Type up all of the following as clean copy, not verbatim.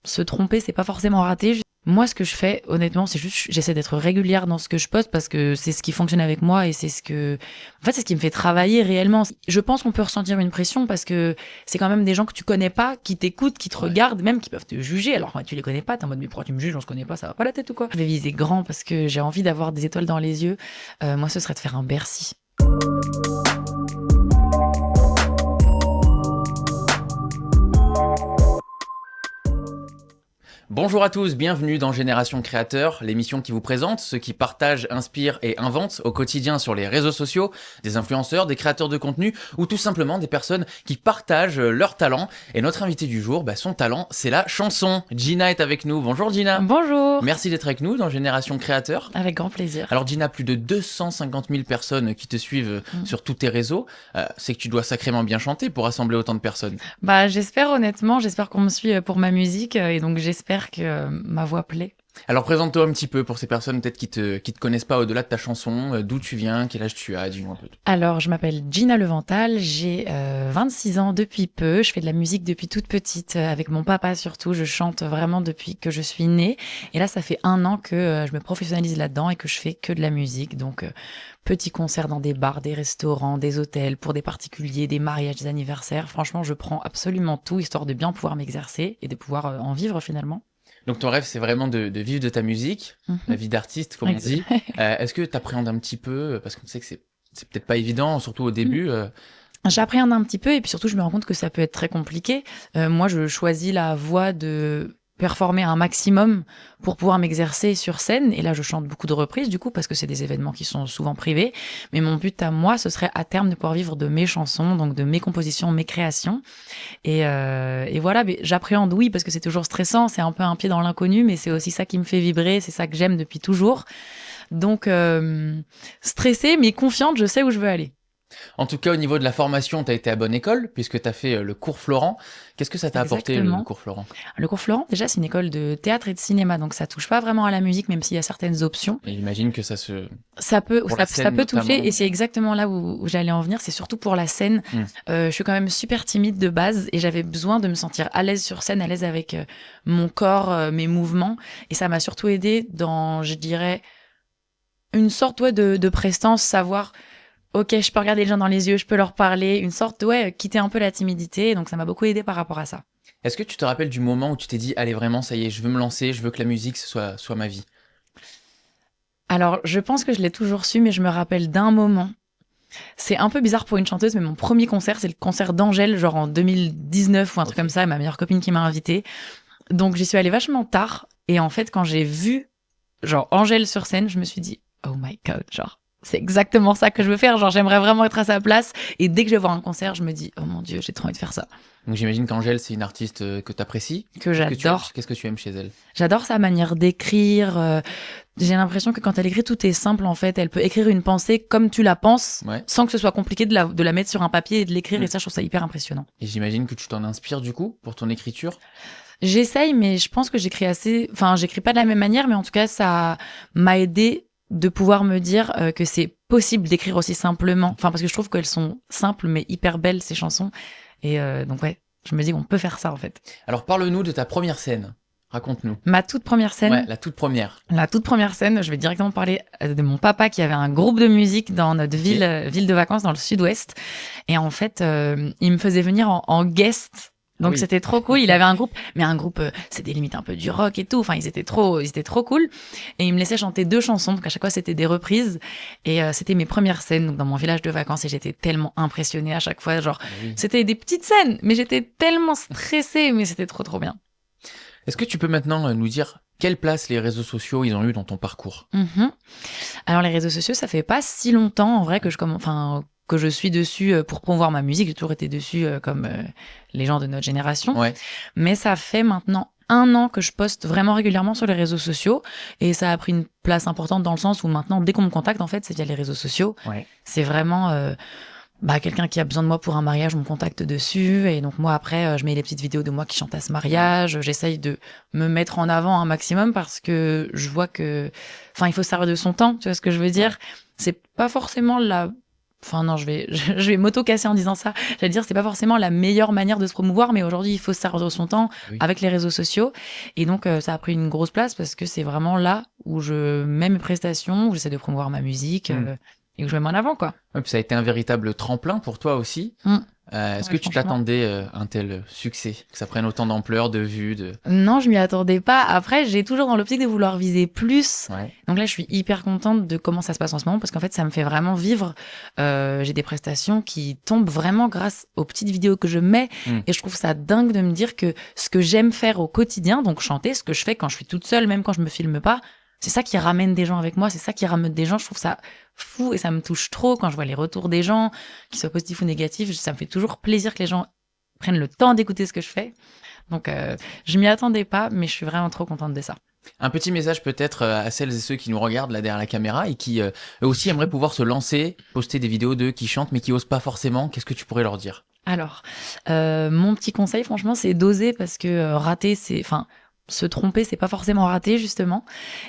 se tromper, c'est pas forcément raté. Moi, ce que je fais, honnêtement, c'est juste, j'essaie d'être régulière dans ce que je poste parce que c'est ce qui fonctionne avec moi et c'est ce qui me fait travailler réellement. Je pense qu'on peut ressentir une pression parce que c'est quand même des gens que tu connais pas, qui t'écoutent, qui te regardent, même qui peuvent te juger. Alors, tu les connais pas, t'es en mode, mais pourquoi tu me juges, on se connaît pas, ça va pas la tête ou quoi? Je vais viser grand parce que j'ai envie d'avoir des étoiles dans les yeux. Moi, ce serait de faire un Bercy. Bonjour à tous, bienvenue dans Génération Créateur, l'émission qui vous présente ceux qui partagent, inspirent et inventent au quotidien sur les réseaux sociaux, des influenceurs, des créateurs de contenu ou tout simplement des personnes qui partagent leur talent. Et notre invité du jour, son talent, c'est la chanson. Gina est avec nous. Bonjour Gina. Bonjour. Merci d'être avec nous dans Génération Créateur. Avec grand plaisir. Alors Gina, plus de 250 000 personnes qui te suivent sur tous tes réseaux. C'est que tu dois sacrément bien chanter pour rassembler autant de personnes. J'espère honnêtement, j'espère qu'on me suit pour ma musique et donc j'espère que ma voix plaît. Alors présente-toi un petit peu pour ces personnes peut-être qui te connaissent pas au-delà de ta chanson, d'où tu viens, quel âge tu as, dis-moi un peu. Alors je m'appelle Gina Leventhal, j'ai 26 ans depuis peu, je fais de la musique depuis toute petite, avec mon papa surtout, je chante vraiment depuis que je suis née et là ça fait 1 an que je me professionnalise là-dedans et que je fais que de la musique, donc petits concerts dans des bars, des restaurants, des hôtels, pour des particuliers, des mariages, des anniversaires, franchement je prends absolument tout histoire de bien pouvoir m'exercer et de pouvoir en vivre finalement. Donc ton rêve, c'est vraiment de vivre de ta musique, la vie d'artiste, comme on dit. Est-ce que tu appréhendes un petit peu, parce qu'on sait que c'est peut-être pas évident, surtout au début. J'appréhende un petit peu et puis surtout, je me rends compte que ça peut être très compliqué. Moi, je choisis la voie de performer un maximum pour pouvoir m'exercer sur scène. Et là, je chante beaucoup de reprises, du coup, parce que c'est des événements qui sont souvent privés. Mais mon but à moi, ce serait à terme de pouvoir vivre de mes chansons, donc de mes compositions, mes créations. Et voilà, mais j'appréhende, oui, parce que c'est toujours stressant, c'est un peu un pied dans l'inconnu, mais c'est aussi ça qui me fait vibrer, c'est ça que j'aime depuis toujours. Donc, stressée, mais confiante, je sais où je veux aller. En tout cas, au niveau de la formation, tu as été à bonne école, puisque tu as fait le cours Florent. Qu'est-ce que ça t'a apporté, le cours Florent ? Le cours Florent, déjà, c'est une école de théâtre et de cinéma, donc ça touche pas vraiment à la musique, même s'il y a certaines options. Et j'imagine que ça peut notamment... toucher, et c'est exactement là où j'allais en venir, c'est surtout pour la scène. Je suis quand même super timide de base, et j'avais besoin de me sentir à l'aise sur scène, à l'aise avec mon corps, mes mouvements, et ça m'a surtout aidé dans, je dirais, une sorte de prestance, savoir... Ok, je peux regarder les gens dans les yeux, je peux leur parler, une sorte quitter un peu la timidité. Donc ça m'a beaucoup aidé par rapport à ça. Est-ce que tu te rappelles du moment où tu t'es dit, allez vraiment, ça y est, je veux me lancer, je veux que la musique soit ma vie ? Alors, je pense que je l'ai toujours su, mais je me rappelle d'un moment. C'est un peu bizarre pour une chanteuse, mais mon premier concert, c'est le concert d'Angèle, genre en 2019 ou un truc comme ça, ma meilleure copine qui m'a invitée. Donc j'y suis allée vachement tard. Et en fait, quand j'ai vu genre Angèle sur scène, je me suis dit, oh my god, genre... C'est exactement ça que je veux faire. Genre, j'aimerais vraiment être à sa place. Et dès que je vais voir un concert, je me dis, oh mon Dieu, j'ai trop envie de faire ça. Donc, j'imagine qu'Angèle, c'est une artiste que t'apprécies. Que j'adore. Qu'est-ce que tu aimes chez elle ? J'adore sa manière d'écrire. J'ai l'impression que quand elle écrit, tout est simple, en fait. Elle peut écrire une pensée comme tu la penses, sans que ce soit compliqué de la mettre sur un papier et de l'écrire. Et ça, je trouve ça hyper impressionnant. Et j'imagine que tu t'en inspires, du coup, pour ton écriture ? J'essaye, mais je pense que j'écris j'écris pas de la même manière, mais en tout cas, ça m'a aidé de pouvoir me dire que c'est possible d'écrire aussi simplement. Enfin, parce que je trouve qu'elles sont simples, mais hyper belles, ces chansons. Et donc, je me dis qu'on peut faire ça, en fait. Alors, parle-nous de ta première scène. Raconte-nous. Ma toute première scène. Ouais, la toute première. La toute première scène, je vais directement parler de mon papa qui avait un groupe de musique dans notre ville de vacances dans le sud-ouest. Et en fait, il me faisait venir en guest. Donc c'était trop cool, il avait un groupe, mais un groupe, c'était limite un peu du rock et tout, enfin ils étaient trop cool, et il me laissait chanter 2 chansons, donc à chaque fois c'était des reprises, et c'était mes premières scènes donc dans mon village de vacances, et j'étais tellement impressionnée à chaque fois, genre c'était des petites scènes, mais j'étais tellement stressée, mais c'était trop bien. Est-ce que tu peux maintenant nous dire quelle place les réseaux sociaux ils ont eu dans ton parcours ? Alors les réseaux sociaux, ça fait pas si longtemps en vrai que que je suis dessus pour promouvoir ma musique. J'ai toujours été dessus comme les gens de notre génération. Mais ça fait maintenant 1 an que je poste vraiment régulièrement sur les réseaux sociaux. Et ça a pris une place importante dans le sens où maintenant, dès qu'on me contacte, en fait, c'est via les réseaux sociaux. C'est vraiment... quelqu'un qui a besoin de moi pour un mariage, on me contacte dessus. Et donc moi, après, je mets les petites vidéos de moi qui chante à ce mariage. J'essaye de me mettre en avant un maximum parce que je vois que... Enfin, il faut se servir de son temps, tu vois ce que je veux dire ? C'est pas forcément Enfin non, je vais m'auto-casser en disant ça. J'allais dire, c'est pas forcément la meilleure manière de se promouvoir, mais aujourd'hui, il faut se servir de son temps Oui. avec les réseaux sociaux. Et donc, ça a pris une grosse place parce que c'est vraiment là où je mets mes prestations, où j'essaie de promouvoir ma musique et où je mets en avant, quoi. Ouais, puis ça a été un véritable tremplin pour toi aussi. Mm. Est-ce Ouais, que tu franchement. t'attendais un tel succès, que ça prenne autant d'ampleur, de vues, de... Non, je m'y attendais pas. Après, j'ai toujours dans l'optique de vouloir viser plus. Ouais. Donc là, je suis hyper contente de comment ça se passe en ce moment parce qu'en fait, ça me fait vraiment vivre. J'ai des prestations qui tombent vraiment grâce aux petites vidéos que je mets. Et je trouve ça dingue de me dire que ce que j'aime faire au quotidien, donc chanter, ce que je fais quand je suis toute seule, même quand je me filme pas, c'est ça qui ramène des gens avec moi, c'est ça qui ramène des gens. Je trouve ça fou et ça me touche trop quand je vois les retours des gens, qu'ils soient positifs ou négatifs. Ça me fait toujours plaisir que les gens prennent le temps d'écouter ce que je fais. Donc, je m'y attendais pas, mais je suis vraiment trop contente de ça. Un petit message peut-être à celles et ceux qui nous regardent là derrière la caméra et qui eux aussi aimeraient pouvoir se lancer, poster des vidéos d'eux qui chantent mais qui osent pas forcément. Qu'est-ce que tu pourrais leur dire? Alors, mon petit conseil, franchement, c'est d'oser parce que rater, enfin, se tromper, c'est pas forcément rater, justement.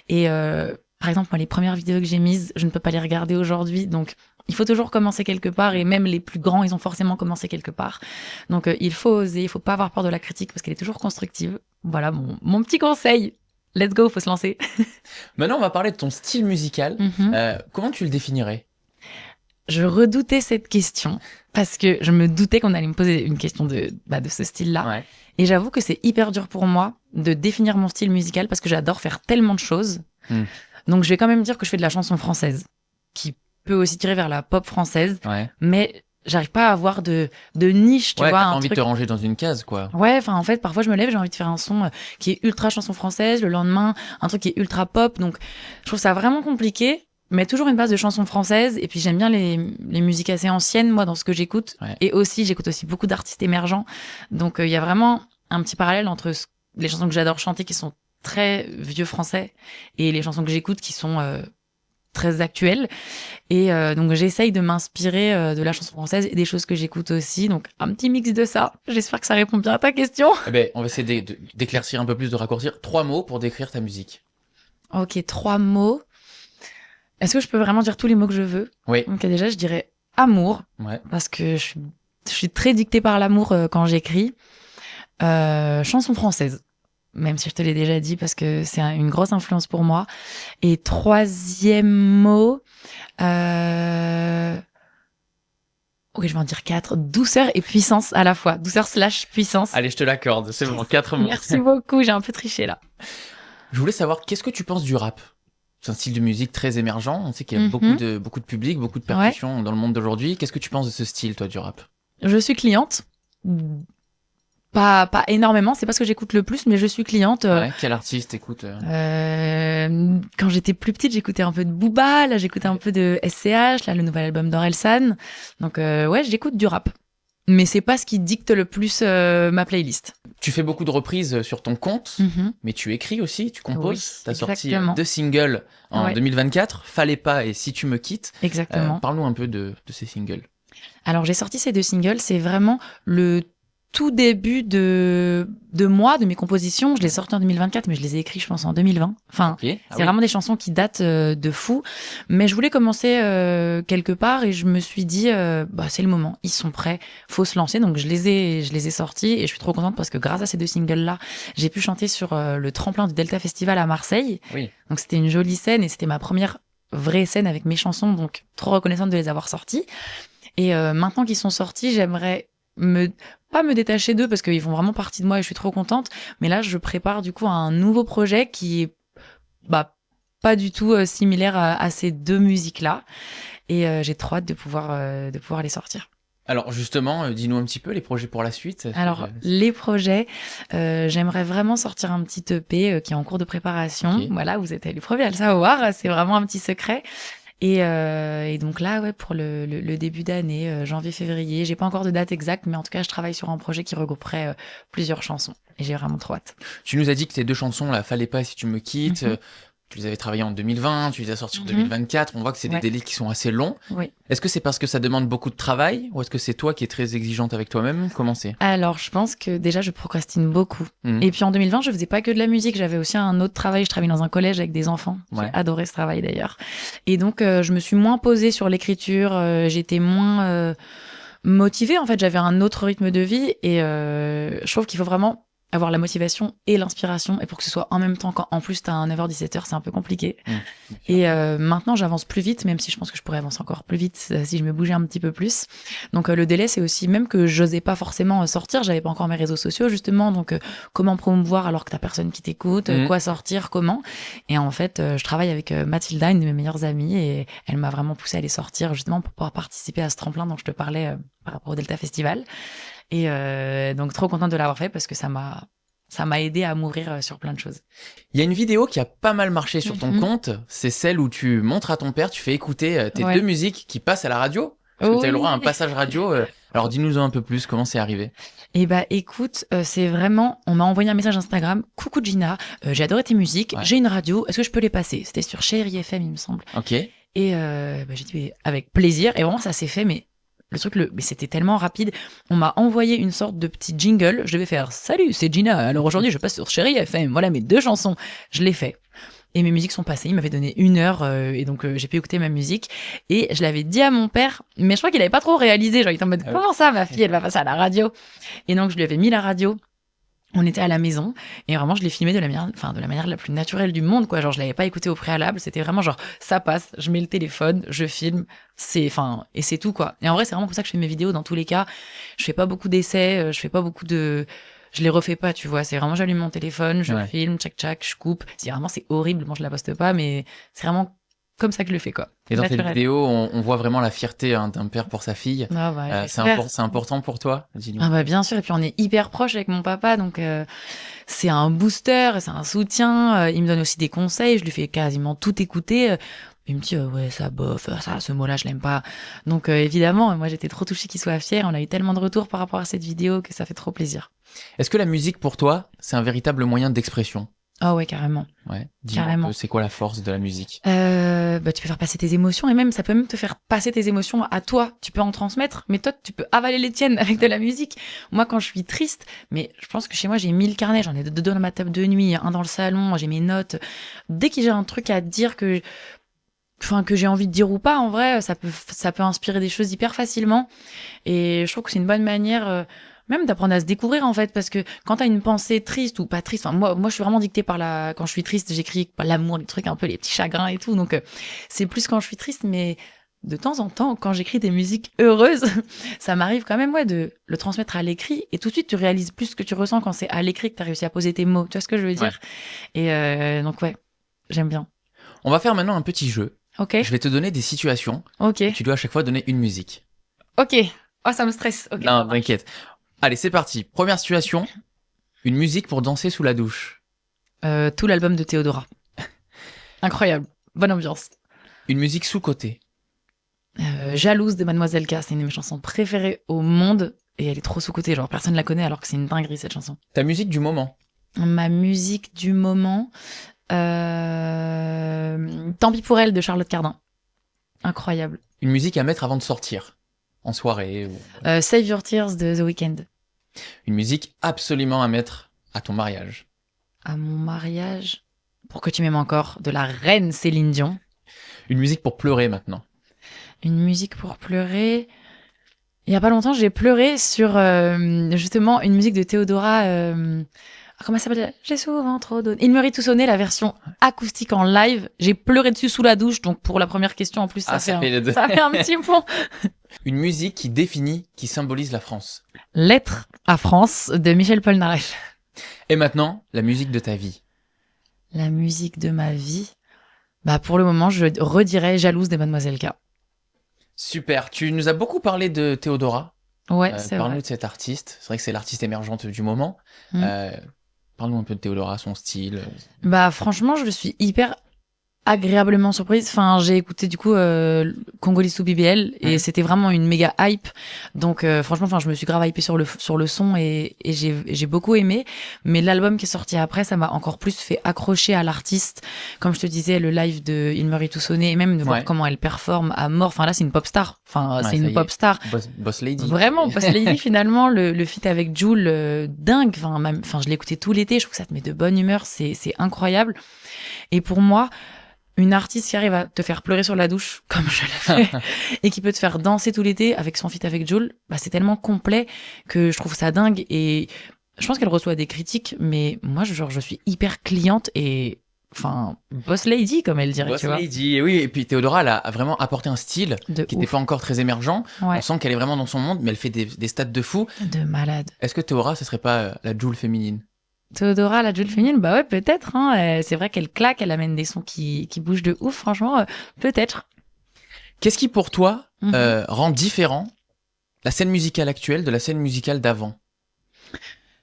Et par exemple, moi, les premières vidéos que j'ai mises, je ne peux pas les regarder aujourd'hui. Donc, il faut toujours commencer quelque part. Et même les plus grands, ils ont forcément commencé quelque part. Donc, il faut oser, il faut pas avoir peur de la critique parce qu'elle est toujours constructive. Voilà mon petit conseil. Let's go, faut se lancer. Maintenant, on va parler de ton style musical. Comment tu le définirais? Je redoutais cette question parce que je me doutais qu'on allait me poser une question de ce style-là. Ouais. Et j'avoue que c'est hyper dur pour moi de définir mon style musical parce que j'adore faire tellement de choses. Donc je vais quand même dire que je fais de la chanson française, qui peut aussi tirer vers la pop française, Ouais. mais j'arrive pas à avoir de niche, tu Ouais, vois. t'as Un pas envie de truc... te ranger dans une case, quoi. Ouais, enfin en fait, parfois je me lève, j'ai envie de faire un son qui est ultra chanson française, le lendemain, un truc qui est ultra pop. Donc je trouve ça vraiment compliqué. Mais toujours une base de chansons françaises. Et puis j'aime bien les musiques assez anciennes, moi, dans ce que j'écoute. Ouais. Et aussi, j'écoute aussi beaucoup d'artistes émergents. Donc il y a vraiment un petit parallèle entre les chansons que j'adore chanter, qui sont très vieux français, et les chansons que j'écoute, qui sont très actuelles. Et donc j'essaye de m'inspirer de la chanson française et des choses que j'écoute aussi. Donc un petit mix de ça. J'espère que ça répond bien à ta question. Eh ben, on va essayer d'éclaircir un peu plus, de raccourcir. 3 mots pour décrire ta musique. Ok, 3 mots. Est-ce que je peux vraiment dire tous les mots que je veux? Oui. Donc déjà, je dirais amour, Ouais. parce que je suis très dictée par l'amour quand j'écris. Chanson française, même si je te l'ai déjà dit, parce que c'est une grosse influence pour moi. Et troisième mot, ok, je vais en dire 4. Douceur et puissance à la fois. Douceur / puissance. Allez, je te l'accorde. C'est bon, 4 mots. Merci beaucoup, j'ai un peu triché là. Je voulais savoir, qu'est-ce que tu penses du rap? C'est un style de musique très émergent. On sait qu'il y a beaucoup de public, beaucoup de percussions dans le monde d'aujourd'hui. Qu'est-ce que tu penses de ce style, toi, du rap? Je suis cliente. Pas énormément, c'est pas ce que j'écoute le plus, mais je suis cliente. Ouais, quel artiste écoute Quand j'étais plus petite, j'écoutais un peu de Booba, là j'écoutais un peu de SCH, là le nouvel album d'Orelsan. Donc ouais, j'écoute du rap. Mais c'est pas ce qui dicte le plus ma playlist. Tu fais beaucoup de reprises sur ton compte, mais tu écris aussi, tu composes. Oui, T'as sorti exactement. 2 singles en 2024, Fallait pas et Si tu me quittes. Exactement. Parle-nous un peu de ces singles. Alors j'ai sorti ces 2 singles, c'est vraiment le tout début de moi, de mes compositions. Je les ai sorties en 2024, mais je les ai écrites, je pense, en 2020. Enfin, c'est vraiment des chansons qui datent de fou. Mais je voulais commencer quelque part et je me suis dit, c'est le moment. Ils sont prêts, faut se lancer. Donc je les ai sortis et je suis trop contente parce que grâce à ces 2 singles-là, j'ai pu chanter sur le tremplin du Delta Festival à Marseille. Oui. Donc c'était une jolie scène et c'était ma première vraie scène avec mes chansons. Donc trop reconnaissante de les avoir sorties. Et maintenant qu'ils sont sortis, j'aimerais pas me détacher d'eux parce qu'ils font vraiment partie de moi et je suis trop contente. Mais là, je prépare du coup un nouveau projet qui est pas du tout similaire à ces 2 musiques-là. Et j'ai trop hâte de pouvoir les sortir. Alors justement, dis-nous un petit peu les projets pour la suite. Alors les projets, j'aimerais vraiment sortir un petit EP qui est en cours de préparation. Okay. Voilà, vous êtes les premiers à le savoir, c'est vraiment un petit secret. Et donc là, ouais, pour le début d'année, janvier-février, j'ai pas encore de date exacte, mais en tout cas, je travaille sur un projet qui regrouperait plusieurs chansons. Et j'ai vraiment trop hâte. Tu nous as dit que tes 2 chansons, là, Fallait pas et Si tu me quittes, tu les avais travaillés en 2020, tu les as sortis en Mhm. 2024. On voit que c'est des Ouais. délais qui sont assez longs. Oui. Est-ce que c'est parce que ça demande beaucoup de travail ou est-ce que c'est toi qui es très exigeante avec toi-même? Comment c'est? Alors, je pense que déjà, je procrastine beaucoup. Mhm. Et puis en 2020, je faisais pas que de la musique. J'avais aussi un autre travail. Je travaillais dans un collège avec des enfants. Ouais. J'ai adoré ce travail d'ailleurs. Et donc, je me suis moins posée sur l'écriture. J'étais moins motivée. En fait, j'avais un autre rythme de vie. Et je trouve qu'il faut vraiment avoir la motivation et l'inspiration. Et pour que ce soit en même temps, quand en plus t'as un 9h-17h, c'est un peu compliqué. Bien sûr. Et maintenant, j'avance plus vite, même si je pense que je pourrais avancer encore plus vite si je me bougeais un petit peu plus. Donc le délai, c'est aussi même que j'osais pas forcément sortir, j'avais pas encore mes réseaux sociaux justement, donc comment promouvoir alors que t'as personne qui t'écoute, Mhm. quoi sortir, comment. Et en fait, je travaille avec Mathilda, une de mes meilleures amies, et elle m'a vraiment poussée à aller sortir justement pour pouvoir participer à ce tremplin dont je te parlais par rapport au Delta Festival. Et donc trop contente de l'avoir fait parce que ça m'a aidé à m'ouvrir sur plein de choses. Il y a une vidéo qui a pas mal marché sur ton Mhm. compte. C'est celle où tu montres à ton père, tu fais écouter tes Ouais. deux musiques qui passent à la radio. Parce que tu as eu le droit à un Oui. passage radio. Alors dis-nous un peu plus, comment c'est arrivé? Eh bah écoute, c'est vraiment, on m'a envoyé un message Instagram. Coucou Gina, j'ai adoré tes musiques, Ouais. j'ai une radio, est-ce que je peux les passer? C'était sur Chérie FM, il me semble. Ok. Et j'ai dit mais avec plaisir. Et vraiment ça s'est fait, mais le truc, mais c'était tellement rapide. On m'a envoyé une sorte de petit jingle. Je devais faire salut, c'est Gina. Alors aujourd'hui, je passe sur Chérie FM. Voilà mes 2 chansons. Je l'ai fait. Et mes musiques sont passées. Il m'avait donné 1 heure et donc j'ai pu écouter ma musique. Et je l'avais dit à mon père, mais je crois qu'il avait pas trop réalisé. Genre il était en mode Ah oui. comment ça, ma fille, elle va passer à la radio. Et donc je lui avais mis la radio. On était à la maison et vraiment je l'ai filmé de la manière la plus naturelle du monde, quoi. Genre je l'avais pas écouté au préalable. C'était vraiment genre ça passe. Je mets le téléphone, je filme. Et c'est tout, quoi. Et en vrai c'est vraiment comme ça que je fais mes vidéos dans tous les cas. Je fais pas beaucoup d'essais. Je fais pas beaucoup de je les refais pas, tu vois. C'est vraiment, j'allume mon téléphone, je Ouais. filme, tchac, je coupe. Si vraiment c'est horrible, bon, je la poste pas, mais c'est vraiment comme ça que je le fais, quoi. Et dans cette Naturel. vidéo, on voit vraiment la fierté d'un père pour sa fille. Ah bah, C'est j'espère. c'est important pour toi? Dis-nous. Ah bah bien sûr, et puis on est hyper proche avec mon papa, donc c'est un booster, c'est un soutien. Il me donne aussi des conseils, je lui fais quasiment tout écouter. Il me dit ouais ça bof, ça ce mot-là je l'aime pas. Donc évidemment, moi j'étais trop touchée qu'il soit fier. On a eu tellement de retours par rapport à cette vidéo que ça fait trop plaisir. Est-ce que la musique pour toi, c'est un véritable moyen d'expression? Ah ouais, carrément. Ouais. Dis-moi un Carrément. peu, c'est quoi la force de la musique? Bah, tu peux faire passer tes émotions et même ça peut même te faire passer tes émotions à toi. Tu peux en transmettre, mais toi tu peux avaler les tiennes avec de la musique. Moi quand je suis triste, mais je pense que chez moi j'ai 1000 carnets, j'en ai 2 dans ma table de nuit, un dans le salon, j'ai mes notes. Dès que j'ai un truc à dire que j'ai envie de dire ou pas, en vrai, ça peut inspirer des choses hyper facilement. Et je trouve que c'est une bonne manière, même d'apprendre à se découvrir, en fait, parce que quand t'as une pensée triste ou pas triste, enfin, moi, je suis vraiment dictée quand je suis triste, j'écris l'amour, les trucs un peu, les petits chagrins et tout. Donc, c'est plus quand je suis triste, mais de temps en temps, quand j'écris des musiques heureuses, ça m'arrive quand même, ouais, de le transmettre à l'écrit. Et tout de suite, tu réalises plus ce que tu ressens quand c'est à l'écrit que t'as réussi à poser tes mots. Tu vois ce que je veux dire? Et donc, ouais, j'aime bien. On va faire maintenant un petit jeu. Ok, Je vais te donner des situations. ok. Tu dois à chaque fois donner une musique. Ok. Oh, ça me stresse. Ok. Non, t'inquiète. Allez, c'est parti. Première situation. Une musique pour danser sous la douche. Tout l'album de Théodora. Incroyable. Bonne ambiance. Une musique sous-cotée. Jalouse de Mademoiselle K. C'est une de mes chansons préférées au monde. Et elle est trop sous-cotée. Genre, personne la connaît alors que c'est une dinguerie, cette chanson. Ta musique du moment. Ma musique du moment. Tant pis pour elle de Charlotte Cardin. Incroyable. Une musique à mettre avant de sortir. En soirée. Save Your Tears de The Weeknd. Une musique absolument à mettre à ton mariage. À mon mariage. Pour que tu m'aimes encore. De la reine Céline Dion. Une musique pour pleurer maintenant. Une musique pour pleurer. Il y a pas longtemps, j'ai pleuré sur justement une musique de Théodora. Comment ça s'appelle? J'ai souvent trop donné. Il me rit tout sonner, la version acoustique en live. J'ai pleuré dessus sous la douche. Donc pour la première question, en plus, ça fait les deux. ça fait un petit pont. Une musique qui définit, qui symbolise la France. Lettre à France de Michel Polnareff. Et maintenant, la musique de ta vie. La musique de ma vie. Bah pour le moment, je redirais Jalouse des Mademoiselle K. Super. Tu nous as beaucoup parlé de Théodora. Ouais, c'est Parle-nous vrai. de cette artiste. C'est vrai que c'est l'artiste émergente du moment. Mm. Parle-nous un peu de Théodora, son style. Bah franchement, je suis hyper agréablement surprise. Enfin, j'ai écouté du coup Congolese sous BBL et c'était vraiment une méga hype. Donc franchement, enfin, je me suis grave hypée sur le son et j'ai beaucoup aimé. Mais l'album qui est sorti après, ça m'a encore plus fait accrocher à l'artiste. Comme je te disais, le live de Il Meurt tout sonné et même de voir comment elle performe à mort. Enfin là, c'est une pop star. Enfin, c'est une pop star. Boss Lady. Vraiment, Boss Lady finalement, le feat avec Jul, dingue. Enfin, je l'ai écouté tout l'été. Je trouve que ça te met de bonne humeur. C'est incroyable. Et pour moi, une artiste qui arrive à te faire pleurer sur la douche, comme je l'ai fait, et qui peut te faire danser tout l'été avec son feat avec Jul, bah, c'est tellement complet que je trouve ça dingue. Et je pense qu'elle reçoit des critiques, mais moi, je suis hyper cliente et, enfin, boss lady, comme elle dirait, Boss tu vois. Lady, et oui. Et puis Théodora, elle a vraiment apporté un style qui n'était pas encore très émergent. Ouais. On sent qu'elle est vraiment dans son monde, mais elle fait des stats de fou. De malade. Est-ce que Théodora, ce serait pas la Jul féminine? Théodora, la Jul féminine, bah ouais, peut-être. Hein. C'est vrai qu'elle claque, elle amène des sons qui bougent de ouf, franchement, peut-être. Qu'est-ce qui, pour toi, rend différent la scène musicale actuelle de la scène musicale d'avant?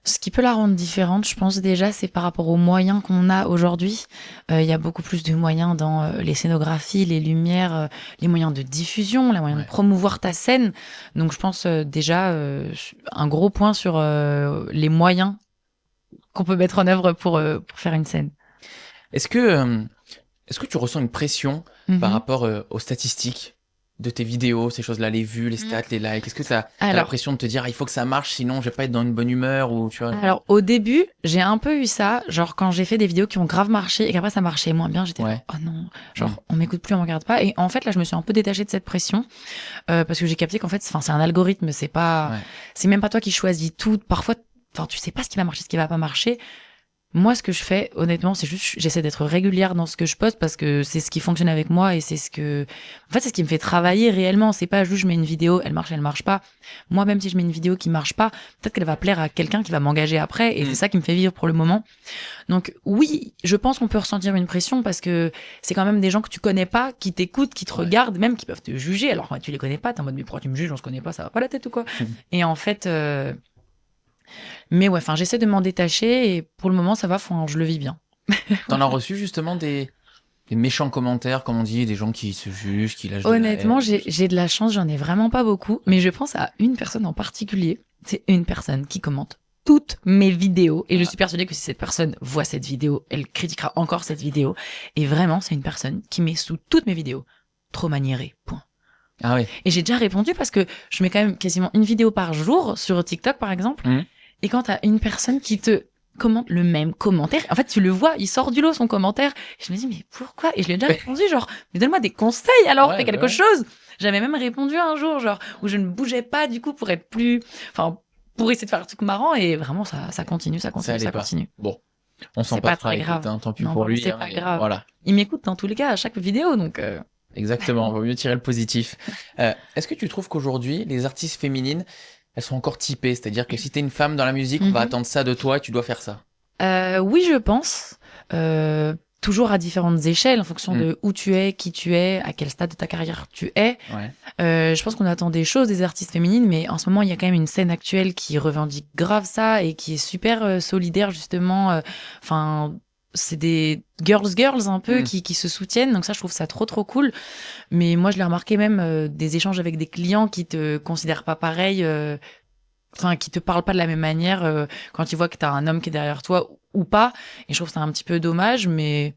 Ce qui peut la rendre différente, je pense déjà, c'est par rapport aux moyens qu'on a aujourd'hui. Il y a beaucoup plus de moyens dans les scénographies, les lumières, les moyens de diffusion, les moyens de promouvoir ta scène. Donc je pense déjà un gros point sur les moyens qu'on peut mettre en œuvre pour faire une scène. Est-ce que tu ressens une pression par rapport aux statistiques de tes vidéos, ces choses-là, les vues, les stats, les likes? Est-ce que t'as la pression de te dire il faut que ça marche, sinon je vais pas être dans une bonne humeur ou tu vois? Alors au début, j'ai un peu eu ça, genre quand j'ai fait des vidéos qui ont grave marché et qu'après ça marchait moins bien, j'étais là, oh non, genre on m'écoute plus, on me regarde pas. Et en fait là, je me suis un peu détachée de cette pression parce que j'ai capté qu'en fait, c'est un algorithme, c'est même pas toi qui choisis tout. Parfois, enfin tu sais pas ce qui va marcher, ce qui va pas marcher. Moi, ce que je fais, honnêtement, c'est juste, j'essaie d'être régulière dans ce que je poste parce que c'est ce qui fonctionne avec moi et c'est ce qui me fait travailler réellement. C'est pas juste je mets une vidéo, elle marche pas. Moi, même si je mets une vidéo qui marche pas, peut-être qu'elle va plaire à quelqu'un qui va m'engager après et c'est ça qui me fait vivre pour le moment. Donc oui, je pense qu'on peut ressentir une pression parce que c'est quand même des gens que tu connais pas, qui t'écoutent, qui te regardent, même qui peuvent te juger. Alors tu les connais pas, t'es en mode mais pourquoi tu me juges, on se connaît pas, ça va pas la tête ou quoi. Et en fait, mais ouais, enfin, j'essaie de m'en détacher et pour le moment, ça va, je le vis bien. T'en as reçu justement des méchants commentaires, comme on dit, des gens qui se jugent, qui lâchent Honnêtement, j'ai de la chance, j'en ai vraiment pas beaucoup, mais je pense à une personne en particulier. C'est une personne qui commente toutes mes vidéos et je suis persuadée que si cette personne voit cette vidéo, elle critiquera encore cette vidéo. Et vraiment, c'est une personne qui met sous toutes mes vidéos trop maniérée, point. Ah oui. Et j'ai déjà répondu parce que je mets quand même quasiment une vidéo par jour sur TikTok, par exemple. Et quand t'as une personne qui te commente le même commentaire, en fait, tu le vois, il sort du lot son commentaire. Et je me dis, mais pourquoi? Et je lui ai déjà répondu, genre, mais donne-moi des conseils alors, fais quelque chose. J'avais même répondu un jour, genre, où je ne bougeais pas, du coup, pour être plus, enfin, pour essayer de faire un truc marrant. Et vraiment, ça continue. Bon. On sent pas très grave. Tant pis pour lui. C'est pas grave. Voilà. Il m'écoute dans tous les cas à chaque vidéo, donc. Exactement. Vaut mieux tirer le positif. Est-ce que tu trouves qu'aujourd'hui, les artistes féminines, elles sont encore typées, c'est-à-dire que si t'es une femme dans la musique, on va attendre ça de toi et tu dois faire ça. Oui, je pense. Toujours à différentes échelles, en fonction de où tu es, qui tu es, à quel stade de ta carrière tu es. Je pense qu'on attend des choses des artistes féminines, mais en ce moment, il y a quand même une scène actuelle qui revendique grave ça et qui est super solidaire, justement. Enfin, c'est des girls un peu qui se soutiennent, donc ça je trouve ça trop cool. Mais moi je l'ai remarqué même des échanges avec des clients qui te considèrent pas pareil, enfin qui te parlent pas de la même manière quand ils voient que t'as un homme qui est derrière toi ou pas, et je trouve ça un petit peu dommage. Mais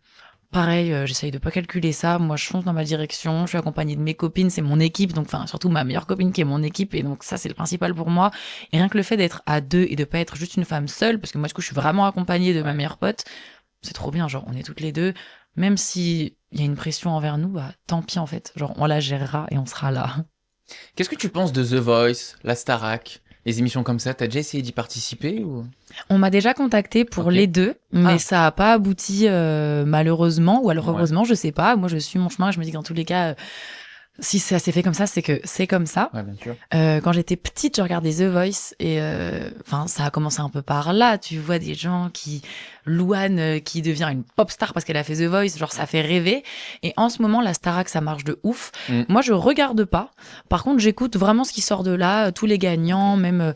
pareil, j'essaye de pas calculer ça. Moi je fonce dans ma direction, je suis accompagnée de mes copines, c'est mon équipe, donc enfin surtout ma meilleure copine qui est mon équipe, et donc ça c'est le principal pour moi. Et rien que le fait d'être à deux et de pas être juste une femme seule, parce que moi du coup je suis vraiment accompagnée de ma meilleure pote, c'est trop bien, genre on est toutes les deux, même si il y a une pression envers nous, bah tant pis en fait, genre on la gérera et on sera là. Qu'est-ce que tu penses de The Voice, la Starac, les émissions comme ça? T'as déjà essayé d'y participer ou? On m'a déjà contacté pour les deux, mais ça a pas abouti malheureusement, ou alors heureusement, je sais pas. Moi je suis mon chemin, je me dis que dans tous les cas, si ça s'est fait comme ça, c'est que c'est comme ça. Ouais, bien sûr. Quand j'étais petite, je regardais The Voice et enfin ça a commencé un peu par là. Tu vois des gens qui Louane qui devient une pop star parce qu'elle a fait The Voice, genre ça fait rêver. Et en ce moment, la Starac, ça marche de ouf. Moi, je regarde pas. Par contre, j'écoute vraiment ce qui sort de là, tous les gagnants, même,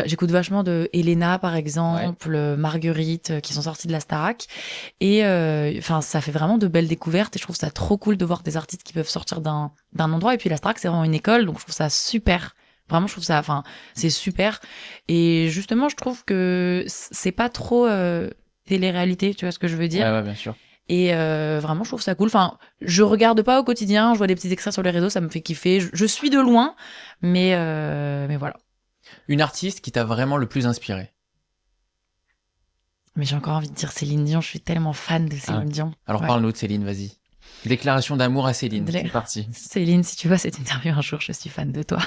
j'écoute vachement de Elena, par exemple, Marguerite, qui sont sortis de la Starac. Et, ça fait vraiment de belles découvertes et je trouve ça trop cool de voir des artistes qui peuvent sortir d'un endroit. Et puis la Starac, c'est vraiment une école, donc je trouve ça super. Vraiment, je trouve ça, c'est super. Et justement, je trouve que c'est pas trop télé-réalité, tu vois ce que je veux dire? Ouais, bien sûr. Et vraiment, je trouve ça cool. Enfin, je regarde pas au quotidien, je vois des petits extraits sur les réseaux, ça me fait kiffer. Je suis de loin, mais voilà. Une artiste qui t'a vraiment le plus inspiré? Mais j'ai encore envie de dire Céline Dion, je suis tellement fan de Céline Dion. Alors parle-nous de Céline, vas-y. Déclaration d'amour à Céline, c'est parti. Céline, si tu vois cette interview un jour, je suis fan de toi.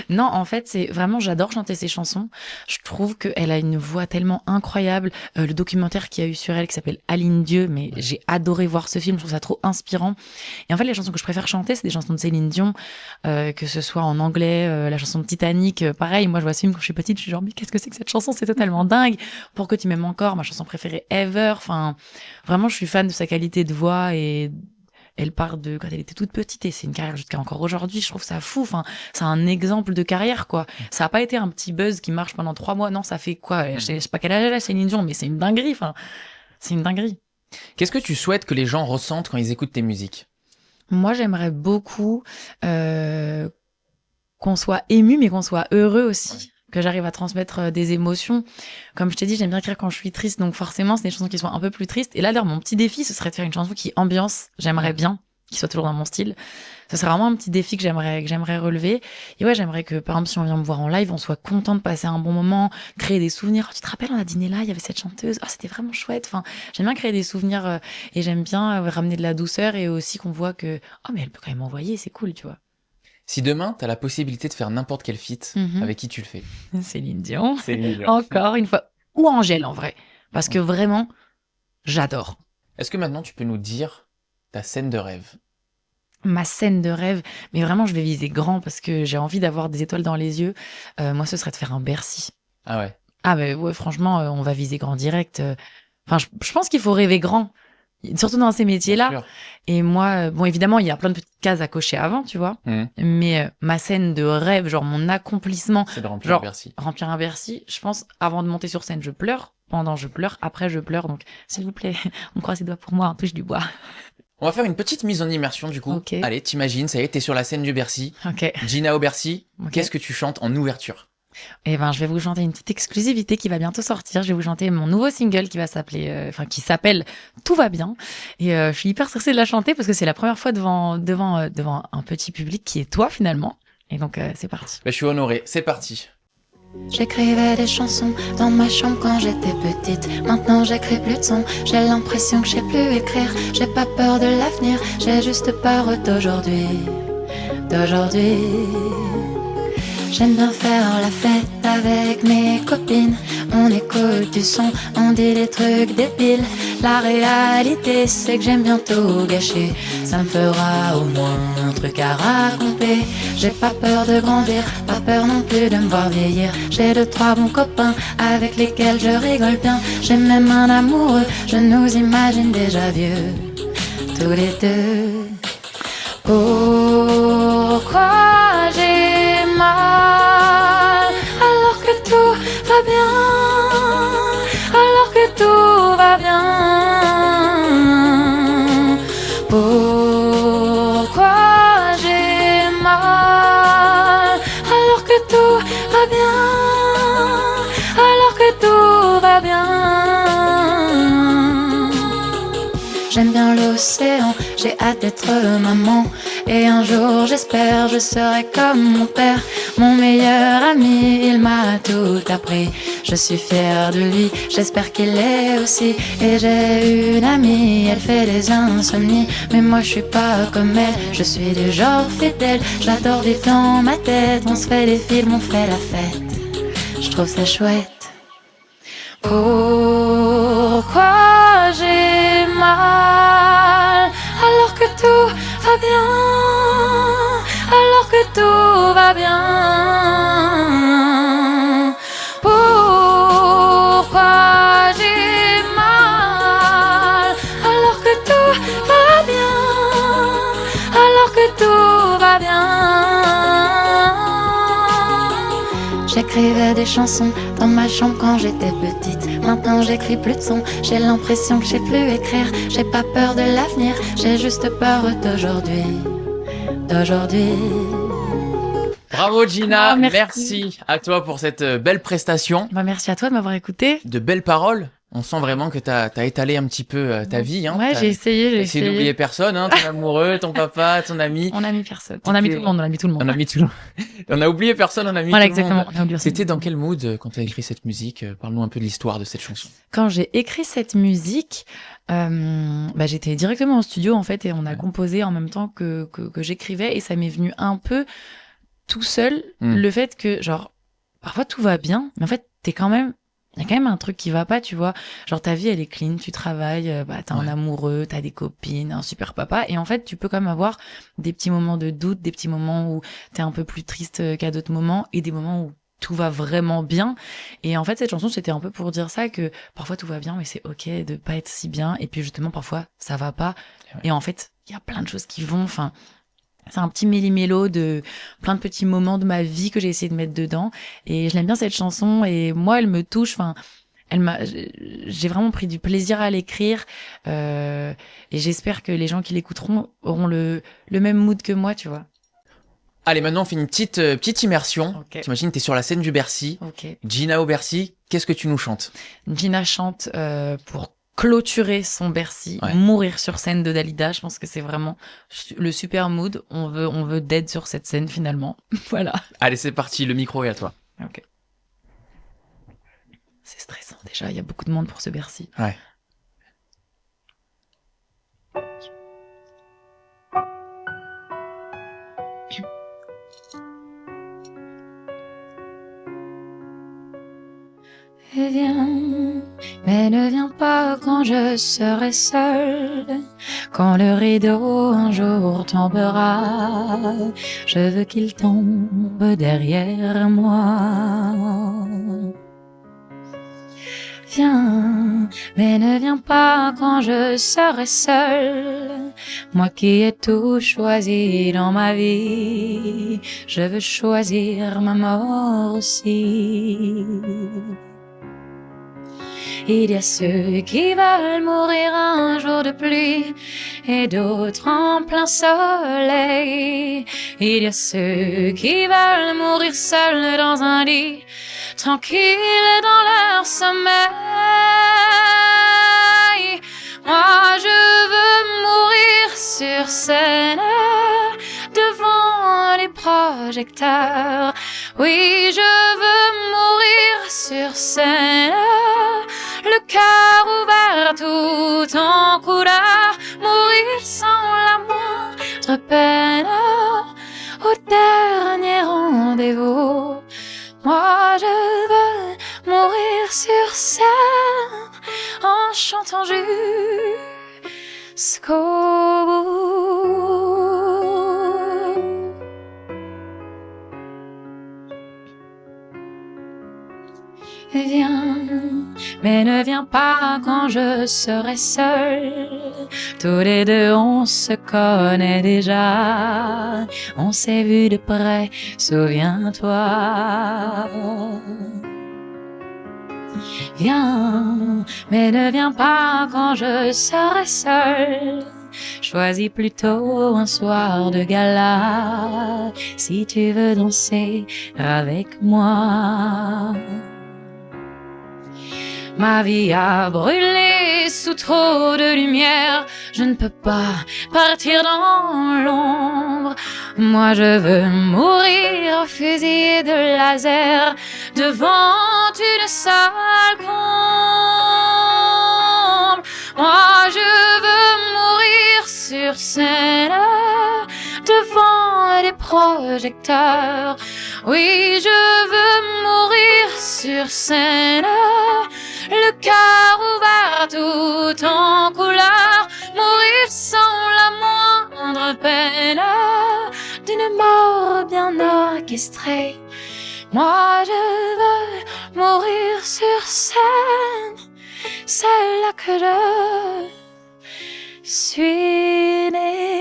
Non, en fait, c'est vraiment, j'adore chanter ses chansons. Je trouve qu'elle a une voix tellement incroyable. Le documentaire qu'il y a eu sur elle qui s'appelle Aline Dieu, mais j'ai adoré voir ce film, je trouve ça trop inspirant. Et en fait, les chansons que je préfère chanter, c'est des chansons de Céline Dion, que ce soit en anglais, la chanson de Titanic, pareil, moi je vois ce film quand je suis petite, je suis genre, mais qu'est-ce que c'est que cette chanson, c'est totalement dingue. Pourquoi tu m'aimes encore, ma chanson préférée ever. Enfin, vraiment, je suis fan de sa qualité de voix et elle part de quand elle était toute petite et c'est une carrière jusqu'à encore aujourd'hui. Je trouve ça fou. Enfin, c'est un exemple de carrière, quoi. Ça a pas été un petit buzz qui marche pendant 3 mois. Non, ça fait quoi? Je sais pas quel âge elle a, Céline Dion, mais c'est une dinguerie. Enfin, c'est une dinguerie. Qu'est-ce que tu souhaites que les gens ressentent quand ils écoutent tes musiques? Moi, j'aimerais beaucoup qu'on soit ému, mais qu'on soit heureux aussi. Que j'arrive à transmettre des émotions. Comme je t'ai dit, j'aime bien écrire quand je suis triste, donc forcément, c'est des chansons qui sont un peu plus tristes. Et là, d'ailleurs, mon petit défi, ce serait de faire une chanson qui ambiance. J'aimerais bien, qui soit toujours dans mon style. Ce serait vraiment un petit défi que j'aimerais relever. Et ouais, j'aimerais que, par exemple, si on vient me voir en live, on soit content de passer un bon moment, créer des souvenirs. Tu te rappelles, on a dîné là, il y avait cette chanteuse. Ah, c'était vraiment chouette. Enfin, j'aime bien créer des souvenirs et j'aime bien ramener de la douceur et aussi qu'on voit que, oh, mais elle peut quand même envoyer, c'est cool, tu vois. Si demain, t'as la possibilité de faire n'importe quel feat, avec qui tu le fais? Céline Dion. Céline Dion. Encore une fois. Ou Angèle, en vrai. Parce que vraiment, j'adore. Est-ce que maintenant, tu peux nous dire ta scène de rêve? Ma scène de rêve, mais vraiment, je vais viser grand parce que j'ai envie d'avoir des étoiles dans les yeux. Moi, ce serait de faire un Bercy. Ah ouais? Ah, mais ouais, franchement, on va viser grand direct. Enfin, je pense qu'il faut rêver grand. Surtout dans ces métiers-là. Et moi, bon, évidemment, il y a plein de petites cases à cocher avant, tu vois. Mais ma scène de rêve, genre mon accomplissement, c'est de remplir un Bercy. Remplir un Bercy, je pense, avant de monter sur scène, je pleure. Pendant, je pleure. Après, je pleure. Donc, s'il vous plaît, on croise les doigts pour moi, on touche du bois. On va faire une petite mise en immersion, du coup. Okay. Allez, t'imagines, ça y est, t'es sur la scène du Bercy. Okay. Gina au Bercy, Okay. Qu'est-ce que tu chantes en ouverture? Eh ben, je vais vous chanter une petite exclusivité qui va bientôt sortir. Je vais vous chanter mon nouveau single qui va s'appeler, qui s'appelle Tout va bien. Et je suis hyper stressée de la chanter parce que c'est la première fois devant un petit public qui est toi finalement. Et donc c'est parti. Je suis honoré. C'est parti. J'écrivais des chansons dans ma chambre quand j'étais petite. Maintenant j'écris plus de sons. J'ai l'impression que je sais plus écrire. J'ai pas peur de l'avenir. J'ai juste peur d'aujourd'hui. J'aime bien faire la fête avec mes copines. On écoute du son, on dit des trucs débiles. La réalité c'est que j'aime bien tout gâcher. Ça me fera au moins un truc à raconter. J'ai pas peur de grandir, pas peur non plus de me voir vieillir. J'ai 2-3 bons copains avec lesquels je rigole bien. J'ai même un amoureux, je nous imagine déjà vieux, tous les deux. Pourquoi j'ai mal alors que tout va bien, alors que tout va bien? Pourquoi j'ai mal alors que tout va bien, alors que tout va bien? J'aime bien l'océan, j'ai hâte d'être maman. Et un jour j'espère je serai comme mon père. Mon meilleur ami, il m'a tout appris. Je suis fière de lui, j'espère qu'il l'est aussi. Et j'ai une amie, elle fait des insomnies. Mais moi je suis pas comme elle, je suis du genre fidèle. J'adore vivre dans ma tête, on se fait des films, on fait la fête. Je trouve ça chouette. Pourquoi j'ai mal alors que tout va bien, alors que tout va bien? Pourquoi j'ai mal J'écrivais des chansons dans ma chambre quand j'étais petite. Maintenant j'écris plus de sons, j'ai l'impression que je sais plus écrire. J'ai pas peur de l'avenir, j'ai juste peur d'aujourd'hui. Bravo Gina, Ah, merci. merci à toi pour cette belle prestation. Merci à toi de m'avoir écouté. De belles paroles. On sent vraiment que t'as étalé un petit peu ta vie. Hein. Ouais, j'ai essayé, T'as essayé d'oublier personne, hein, ton amoureux, ton papa, ton ami. On a mis personne. On a mis tout le monde, on a mis tout le monde. On a mis tout le monde. On a oublié personne, on a mis Voilà, tout le exactement. monde. On a oublié C'était dans quel mood quand t'as écrit cette musique? Parle-nous un peu de l'histoire de cette chanson. Quand j'ai écrit cette musique, j'étais directement en studio en fait et on a composé en même temps que j'écrivais et ça m'est venu un peu tout seul le fait que genre parfois tout va bien mais en fait il y a quand même un truc qui va pas, tu vois. Genre ta vie elle est clean, tu travailles, t'as un amoureux, t'as des copines, un super papa et en fait tu peux quand même avoir des petits moments de doute, des petits moments où t'es un peu plus triste qu'à d'autres moments et des moments où tout va vraiment bien. Et en fait, cette chanson, c'était un peu pour dire ça, que parfois tout va bien, mais c'est ok de pas être si bien. Et puis justement, parfois, ça va pas. Et en fait, il y a plein de choses qui vont. Enfin, c'est un petit méli-mélo de plein de petits moments de ma vie que j'ai essayé de mettre dedans. Et je l'aime bien, cette chanson. Et moi, elle me touche. Enfin, j'ai vraiment pris du plaisir à l'écrire. Et j'espère que les gens qui l'écouteront auront le même mood que moi, tu vois. Allez, maintenant on fait une petite immersion. Okay. T'imagines, t'es sur la scène du Bercy. Okay. Gina au Bercy, qu'est-ce que tu nous chantes? Gina chante pour clôturer son Bercy, Mourir sur scène de Dalida. Je pense que c'est vraiment le super mood. On veut d'être sur cette scène finalement. Voilà. Allez, c'est parti, le micro est à toi. Ok. C'est stressant déjà, il y a beaucoup de monde pour ce Bercy. Ouais. Viens, mais ne viens pas quand je serai seule, quand le rideau un jour tombera, je veux qu'il tombe derrière moi. Viens, mais ne viens pas quand je serai seule, moi qui ai tout choisi dans ma vie, je veux choisir ma mort aussi. Il y a ceux qui veulent mourir un jour de pluie et d'autres en plein soleil. Il y a ceux qui veulent mourir seuls dans un lit, tranquilles dans leur sommeil. Moi je veux mourir sur scène, devant les projecteurs. Oui, je veux mourir sur scène, le cœur ouvert tout en couleur, mourir sans la moindre peine, au dernier rendez-vous. Moi je veux mourir sur scène, en chantant jusqu'au bout. Viens, mais ne viens pas quand je serai seule. Tous les deux on se connaît déjà, on s'est vu de près, souviens-toi. Viens, mais ne viens pas quand je serai seule. Choisis plutôt un soir de gala, si tu veux danser avec moi. Ma vie a brûlé sous trop de lumière, je ne peux pas partir dans l'ombre. Moi je veux mourir fusillé de laser devant une salle comble. Moi je veux mourir sur scène devant les projecteurs. Oui, je veux mourir sur scène, le cœur ouvert tout en couleur, mourir sans la moindre peine, d'une mort bien orchestrée. Moi je veux mourir sur scène, c'est là que je suis née.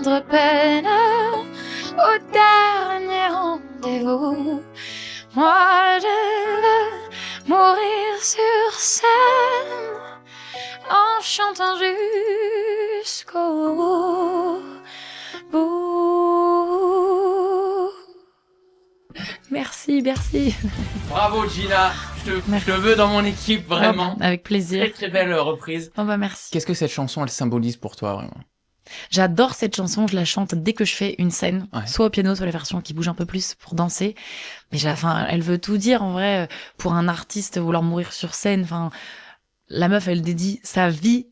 moindre peine au dernier rendez-vous. Moi je veux mourir sur scène en chantant jusqu'au bout. Merci. Bravo Gina, je te veux dans mon équipe, vraiment. Avec plaisir. Très très belle reprise. Oh bah merci. Qu'est-ce que cette chanson, elle symbolise pour toi, vraiment? J'adore cette chanson, je la chante dès que je fais une scène, Ouais. soit au piano, soit la version qui bouge un peu plus pour danser. Mais elle veut tout dire en vrai. Pour un artiste, vouloir mourir sur scène, la meuf, elle dédie sa vie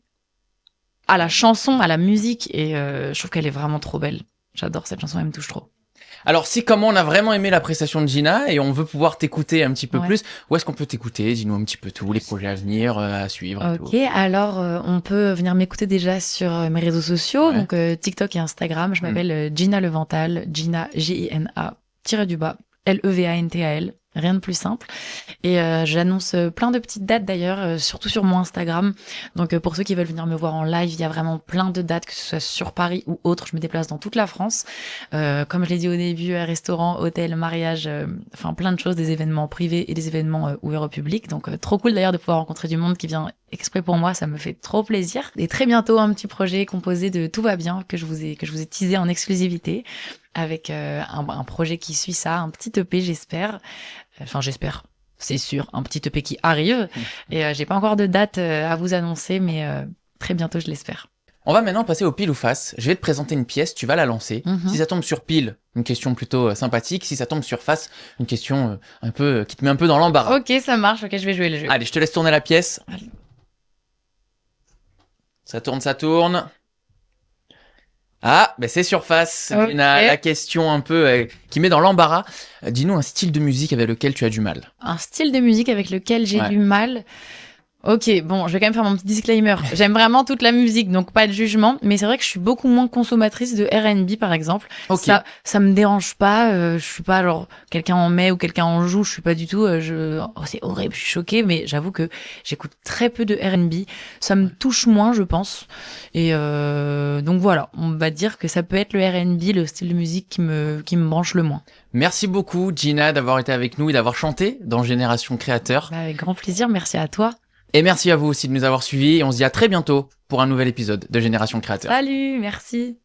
à la chanson, à la musique, et je trouve qu'elle est vraiment trop belle. J'adore cette chanson, elle me touche trop. Alors si comme moi, on a vraiment aimé la prestation de Gina et on veut pouvoir t'écouter un petit peu Ouais. plus, où est-ce qu'on peut t'écouter? Dis-nous un petit peu tout, les projets à venir, à suivre et Ok, tout. alors on peut venir m'écouter déjà sur mes réseaux sociaux, Ouais. donc TikTok et Instagram. Je m'appelle Gina Levental, Gina Gina _du-bas Levantal. Rien de plus simple. Et j'annonce plein de petites dates d'ailleurs, surtout sur mon Instagram. Donc pour ceux qui veulent venir me voir en live, il y a vraiment plein de dates, que ce soit sur Paris ou autre. Je me déplace dans toute la France. Comme je l'ai dit au début, restaurant, hôtel, mariage, plein de choses, des événements privés et des événements ouverts au public. Donc trop cool d'ailleurs de pouvoir rencontrer du monde qui vient exprès pour moi, ça me fait trop plaisir. Et très bientôt un petit projet composé de Tout va bien que je vous ai teasé en exclusivité avec un projet qui suit ça, un petit EP j'espère. J'espère, c'est sûr, un petit EP qui arrive. Et j'ai pas encore de date à vous annoncer, mais très bientôt je l'espère. On va maintenant passer au pile ou face. Je vais te présenter une pièce, tu vas la lancer. Mhm. Si ça tombe sur pile, une question plutôt sympathique. Si ça tombe sur face, une question un peu qui te met un peu dans l'embarras. Ok, ça marche, ok, je vais jouer le jeu. Allez, je te laisse tourner la pièce. Allez. Ça tourne. Ah, ben c'est surface. Ok. Gina, la question un peu qui met dans l'embarras. Dis-nous un style de musique avec lequel tu as du mal. Un style de musique avec lequel j'ai Ouais. du mal. Ok, bon, je vais quand même faire mon petit disclaimer. J'aime vraiment toute la musique, donc pas de jugement. Mais c'est vrai que je suis beaucoup moins consommatrice de R&B, par exemple. Ok. Ça me dérange pas. Je suis pas genre quelqu'un en met ou quelqu'un en joue. Je suis pas du tout. C'est horrible. Je suis choquée, mais j'avoue que j'écoute très peu de R&B. Ça me touche moins, je pense. Et donc voilà, on va dire que ça peut être le R&B, le style de musique qui me branche le moins. Merci beaucoup, Gina, d'avoir été avec nous et d'avoir chanté dans Génération Créateur. Bah, avec grand plaisir. Merci à toi. Et merci à vous aussi de nous avoir suivis. Et on se dit à très bientôt pour un nouvel épisode de Génération Créateur. Salut, merci.